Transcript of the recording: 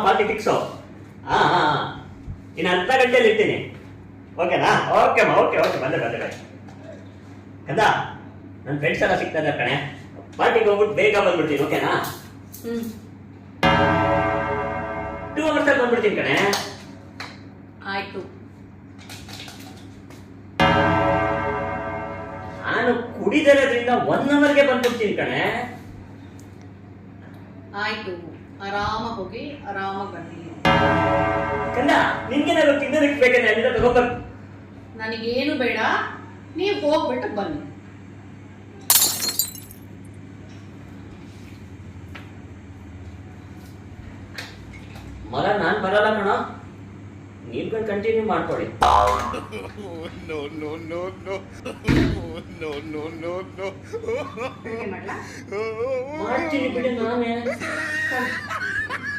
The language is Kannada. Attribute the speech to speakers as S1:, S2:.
S1: Party fix. ಇನ್ನು ಅರ್ಧ ಗಂಟೆಯಲ್ಲಿ ಇರ್ತೀನಿ. ಓಕೆನಾ? ಓಕೆ ಓಕೆ ಓಕೆ, ಬಂದೆ ಕಂದ, ನನ್ನ ಫ್ರೆಂಡ್ಸ್ ಎಲ್ಲ ಸಿಗ್ತಾ ಇದ್ದಾರೆ ಕಣೆ. ಪಾರ್ಟಿಗೆ ಹೋಗ್ಬಿಟ್ಟು ಬೇಗ ಬಂದ್ಬಿಡ್ತೀನಿ. ಓಕೆನಾ? 2 hours ಅಲ್ಲಿ ಬಂದ್ಬಿಡ್ತೀನಿ ಕಣೆ.
S2: ಆಯ್ತು.
S1: ನಾನು ಕುಡಿದಿರೋದ್ರಿಂದ 1 hourಗೆ ಬಂದ್ಬಿಡ್ತೀನಿ ಕಣೆ.
S2: ಆಯ್ತು, ಆರಾಮಾಗಿ ಹೋಗಿ ಆರಾಮಾಗಿ ಬನ್ನಿ.
S1: ಕಂದ, ನಿನ್ಗೇನಾದ್ರು ತಿನ್ನೋದಕ್ಕೆ ಬೇಕಂದ್ರೆ ಅಲ್ಲಿಂದ ತಗೋಬರ್ತೀನಿ.
S2: ನನಗೇನು ಬೇಡ, ನೀವು ಹೋಗ್ಬಿಟ್ಟು ಬನ್ನಿ.
S1: ಮಗ, ನಾನ್ ಬರಲ್ಲ ಕಣ, ನೀವ್ಗಳು ಕಂಟಿನ್ಯೂ ಮಾಡ್ಕೊಳ್ಳಿ. ಮಾಡ್ತೀನಿ ಬಿಡಿ ನಾನೇ.